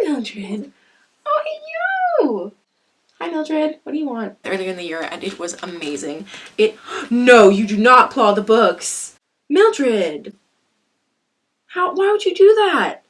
Mildred. Oh, hey, you. Hi, Mildred. What do you want? Earlier in the year, and it was amazing. No, you do not claw the books. Mildred. Why would you do that?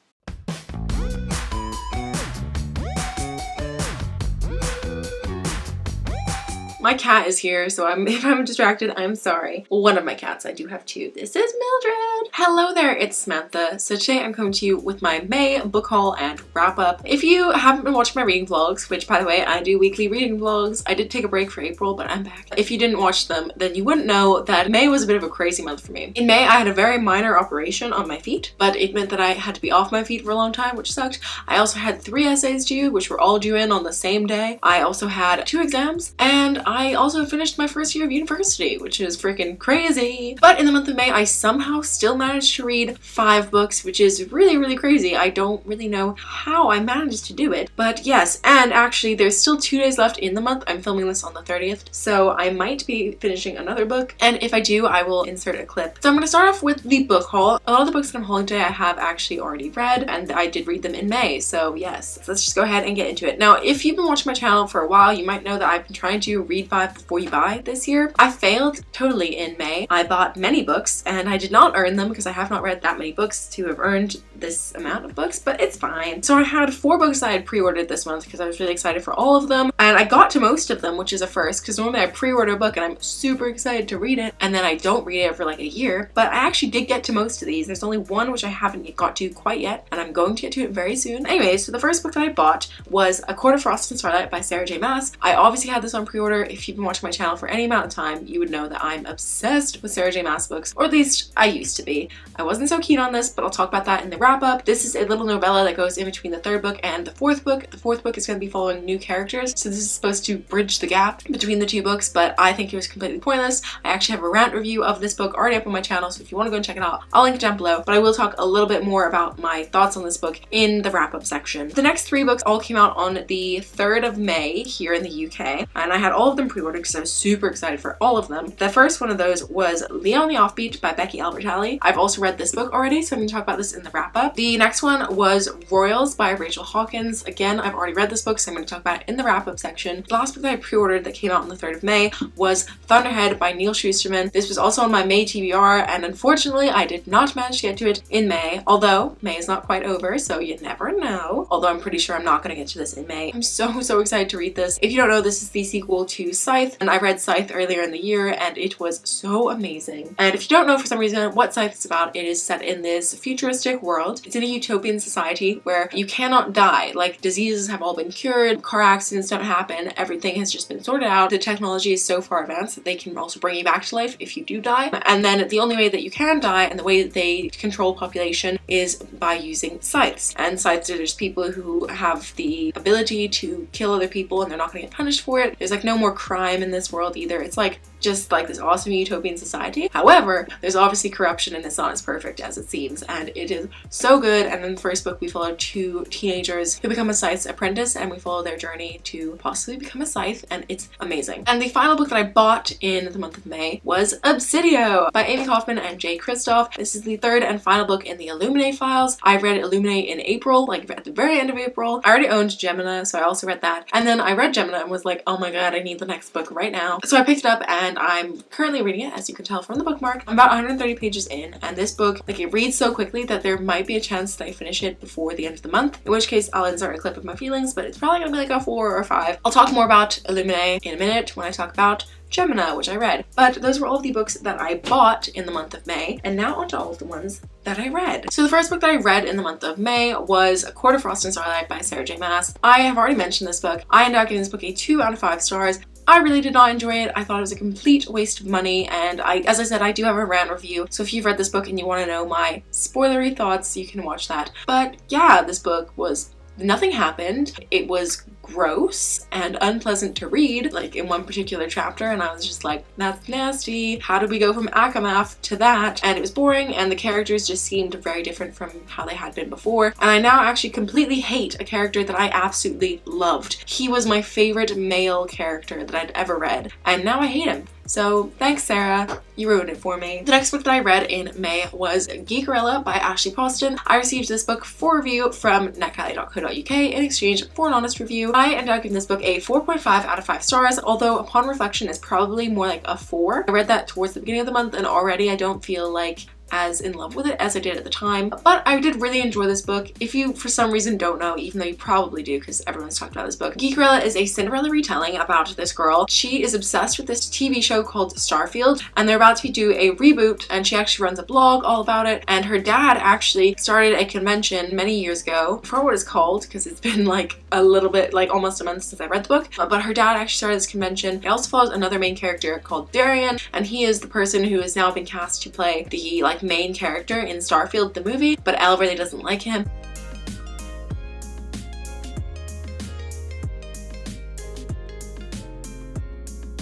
My cat is here, so if I'm distracted, I'm sorry. One of my cats, I do have two. This is Mildred. Hello there, it's Samantha. So today I'm coming to you with my May book haul and wrap up. If you haven't been watching my reading vlogs, which by the way, I do weekly reading vlogs. I did take a break for April, but I'm back. If you didn't watch them, then you wouldn't know that May was a bit of a crazy month for me. In May, I had a very minor operation on my feet, but it meant that I had to be off my feet for a long time, which sucked. I also had 3 essays due, which were all due in on the same day. I also had 2 exams, and I also finished my first year of university, which is freaking crazy. But in the month of May, I somehow still managed to read 5 books, which is really, really crazy. I don't really know how I managed to do it, but yes. And actually, there's still 2 days left in the month. I'm filming this on the 30th, so I might be finishing another book, and if I do, I will insert a clip. So I'm going to start off with the book haul. A lot of the books that I'm hauling today I have actually already read, and I did read them in May, so yes. Let's just go ahead and get into it. Now, if you've been watching my channel for a while, you might know that I've been trying to read 5 before you buy this year. I failed totally in May. I bought many books and I did not earn them because I have not read that many books to have earned this amount of books, but it's fine. So I had 4 books that I had pre-ordered this month because I was really excited for all of them, and I got to most of them, which is a first, because normally I pre-order a book and I'm super excited to read it and then I don't read it for like a year, but I actually did get to most of these. There's only one which I haven't got to quite yet, and I'm going to get to it very soon. Anyways, so the first book that I bought was A Court of Frost and Starlight by Sarah J Maas. I obviously had this on pre-order. If you've been watching my channel for any amount of time, you would know that I'm obsessed with Sarah J Maas books, or at least I used to be. I wasn't so keen on this, but I'll talk about that in the wrap up. This is a little novella that goes in between the 3rd book and the 4th book. The 4th book is going to be following new characters, so this is supposed to bridge the gap between the 2 books, but I think it was completely pointless. I actually have a rant review of this book already up on my channel, so if you want to go and check it out, I'll link it down below, but I will talk a little bit more about my thoughts on this book in the wrap up section. The next 3 books all came out on the 3rd of May here in the UK, and I had all of them pre-ordered because I was super excited for all of them. The first one of those was Leah on the Offbeat by Becky Albertalli. I've also read this book already, so I'm going to talk about this in the wrap up. The next one was Royals by Rachel Hawkins. Again, I've already read this book, so I'm going to talk about it in the wrap up section. The last book that I pre-ordered that came out on the 3rd of May was Thunderhead by Neal Shusterman. This was also on my May TBR, and unfortunately I did not manage to get to it in May, although May is not quite over, so you never know. Although I'm pretty sure I'm not going to get to this in May. I'm so excited to read this. If you don't know, this is the sequel to Scythe, and I read Scythe earlier in the year and it was so amazing. And if you don't know for some reason what Scythe is about, it is set in this futuristic world. It's in a utopian society where you cannot die. Like, diseases have all been cured, car accidents don't happen, everything has just been sorted out. The technology is so far advanced that they can also bring you back to life if you do die. And then the only way that you can die and the way that they control population is by using scythes. And scythes are just people who have the ability to kill other people and they're not going to get punished for it. There's like no more crime in this world either. It's like just like this awesome utopian society. However, there's obviously corruption and it's not as perfect as it seems, and it is so good. And in the first book we follow 2 teenagers who become a scythe's apprentice, and we follow their journey to possibly become a scythe, and it's amazing. And the final book that I bought in the month of May was Obsidio by Amie Kauffman and Kristoff. This is the 3rd and final book in the Illuminae files. I read Illuminae in April, like at the very end of April. I already owned Gemina, so I also read that. And then I read Gemina and was like, oh my god, I need the next book right now. So I picked it up and I'm currently reading it, as you can tell from the bookmark. I'm about 130 pages in, and this book, like, it reads so quickly that there might be a chance that I finish it before the end of the month, in which case I'll insert a clip of my feelings, but it's probably gonna be like a 4 or 5. I'll talk more about Illuminae in a minute when I talk about Gemina, which I read. But those were all of the books that I bought in the month of May, and now onto all of the ones that I read. So the first book that I read in the month of May was A Court of Frost and Starlight by Sarah J Maas. I have already mentioned this book. I ended up giving this book a 2 out of 5 stars. I really did not enjoy it. I thought it was a complete waste of money, and as I said, I do have a rant review, so if you've read this book and you want to know my spoilery thoughts, you can watch that. But yeah, this book was, nothing happened. It was gross and unpleasant to read, like in one particular chapter, and I was just like, that's nasty. How did we go from Akamath to that? And it was boring, and the characters just seemed very different from how they had been before. And I now actually completely hate a character that I absolutely loved. He was my favorite male character that I'd ever read, and now I hate him. So thanks, Sarah, you ruined it for me. The next book that I read in May was Geekerella by Ashley Poston. I received this book for review from netcali.co.uk in exchange for an honest review. I ended up giving this book a 4.5 out of 5 stars, although upon reflection it's probably more like a 4. I read that towards the beginning of the month, and already I don't feel like as in love with it as I did at the time, but I did really enjoy this book. If you for some reason don't know, even though you probably do because everyone's talked about this book, Geekerella is a Cinderella retelling about this girl. She is obsessed with this TV show called Starfield, and they're about to do a reboot, and she actually runs a blog all about it. And her dad actually started a convention many years ago. I forgot what it's called because it's been like a little bit, like almost a month since I read the book, but her dad actually started this convention. It also follows another main character called Darian, and he is the person who has now been cast to play the main character in Starfield the movie, but Elle really doesn't like him.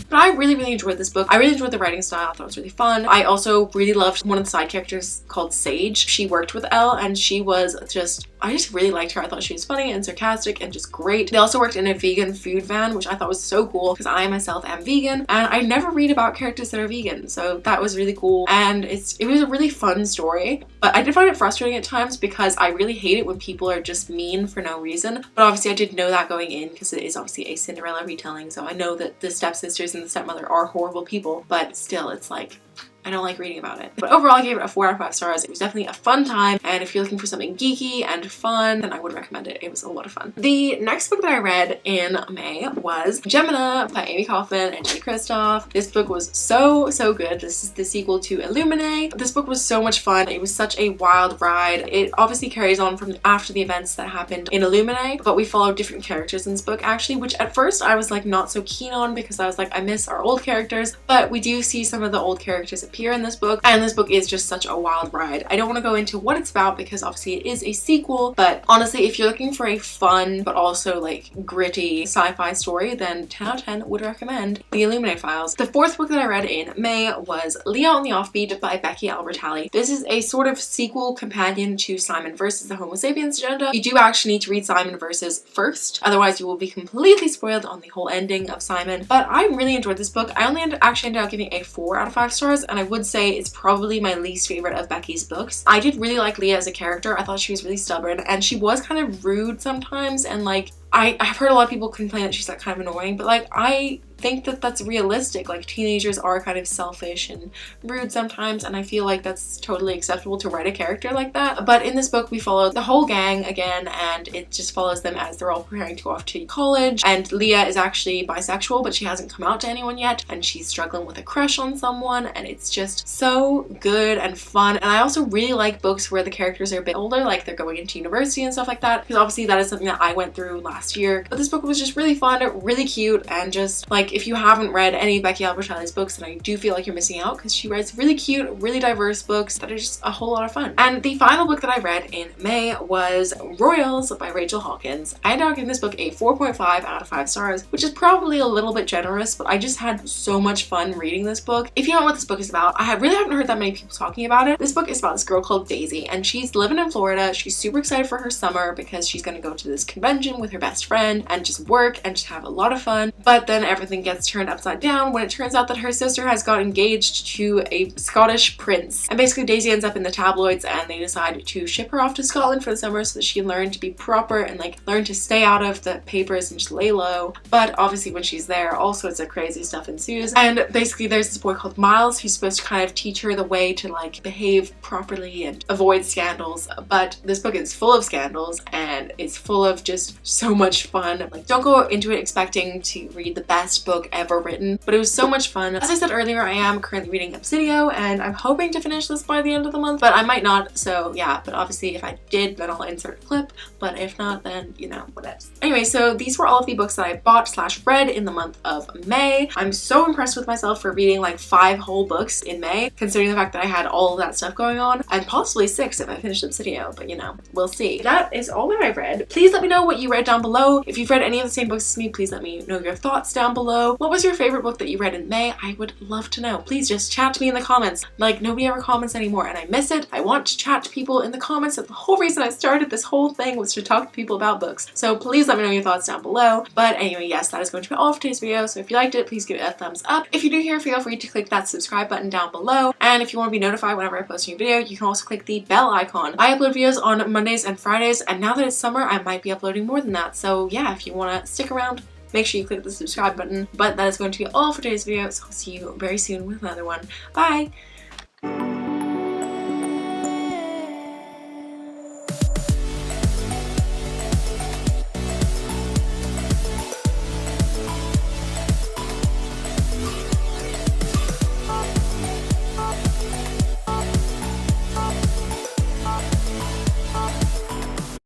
But I really enjoyed this book. I really enjoyed the writing style. I thought it was really fun. I also really loved one of the side characters called Sage. She worked with Elle, and she was just, I just really liked her. I thought she was funny and sarcastic and just great. They also worked in a vegan food van, which I thought was so cool because I myself am vegan, and I never read about characters that are vegan, so that was really cool. And it was a really fun story, but I did find it frustrating at times because I really hate it when people are just mean for no reason. But obviously I did know that going in because it is obviously a Cinderella retelling, so I know that the stepsisters and the stepmother are horrible people, but still it's like, I don't like reading about it. But overall I gave it a 4 out of 5 stars. It was definitely a fun time, and if you're looking for something geeky and fun, then I would recommend it. It was a lot of fun. The next book that I read in May was Gemina by Amie Kauffman and Kristoff. This book was so good. This is the sequel to Illuminae. This book was so much fun. It was such a wild ride. It obviously carries on from after the events that happened in Illuminae, but we follow different characters in this book actually, which at first I was like not so keen on because I was like, I miss our old characters, but we do see some of the old characters appear in this book, and this book is just such a wild ride. I don't want to go into what it's about because obviously it is a sequel, but honestly if you're looking for a fun but also like gritty sci-fi story, then 10 out of 10 would recommend the Illuminae Files. The fourth book that I read in May was Leah on the Offbeat by Becky Albertalli. This is a sort of sequel companion to Simon versus the Homo Sapiens Agenda. You do actually need to read Simon versus first, otherwise you will be completely spoiled on the whole ending of Simon. But I really enjoyed this book. I only actually ended up giving a 4 out of 5 stars, and I would say it's probably my least favorite of Becky's books. I did really like Leah as a character. I thought she was really stubborn, and she was kind of rude sometimes, and like I've heard a lot of people complain that she's like kind of annoying, but like I think that that's realistic. Like teenagers are kind of selfish and rude sometimes, and I feel like that's totally acceptable to write a character like that. But in this book we follow the whole gang again, and it just follows them as they're all preparing to go off to college. And Leah is actually bisexual, but she hasn't come out to anyone yet, and she's struggling with a crush on someone, and it's just so good and fun. And I also really like books where the characters are a bit older, like they're going into university and stuff like that, because obviously that is something that I went through last year. But this book was just really fun, really cute, and just like if you haven't read any of Becky Albertalli's books, then I do feel like you're missing out because she writes really cute, really diverse books that are just a whole lot of fun. And the final book that I read in May was Royals by Rachel Hawkins. I ended up giving this book a 4.5 out of 5 stars, which is probably a little bit generous, but I just had so much fun reading this book. If you don't know what this book is about, I really haven't heard that many people talking about it. This book is about this girl called Daisy, and she's living in Florida. She's super excited for her summer because she's going to go to this convention with her best friend and just work and just have a lot of fun. But then everything gets turned upside down when it turns out that her sister has got engaged to a Scottish prince. And basically Daisy ends up in the tabloids, and they decide to ship her off to Scotland for the summer so that she can learn to be proper and like learn to stay out of the papers and just lay low. But obviously when she's there, all sorts of crazy stuff ensues. And basically there's this boy called Miles who's supposed to kind of teach her the way to like behave properly and avoid scandals. But this book is full of scandals, and it's full of just so much fun. Like, don't go into it expecting to read the best book ever written, but it was so much fun. As I said earlier, I am currently reading Obsidio, and I'm hoping to finish this by the end of the month, but I might not, so yeah. But obviously if I did, then I'll insert a clip, but if not, then you know, whatever. Anyway, anyway, so these were all of the books that I bought / read in the month of May. I'm so impressed with myself for reading like 5 whole books in May, considering the fact that I had all of that stuff going on, and possibly 6 if I finished Obsidio, but you know, we'll see. That is all that I've read. Please let me know what you read down below. If you've read any of the same books as me, please let me know your thoughts down below. What was your favorite book that you read in May? I would love to know. Please just chat to me in the comments. Like, nobody ever comments anymore and I miss it. I want to chat to people in the comments. That's the whole reason I started this whole thing, was to talk to people about books. So please let me know your thoughts down below. But anyway, yes, that is going to be all for today's video. So if you liked it, please give it a thumbs up. If you're new here, feel free to click that subscribe button down below. And if you want to be notified whenever I post a new video, you can also click the bell icon. I upload videos on Mondays and Fridays, and now that it's summer, I might be uploading more than that. So yeah, if you want to stick around, make sure you click the subscribe button. But that is going to be all for today's video, so I'll see you very soon with another one. Bye!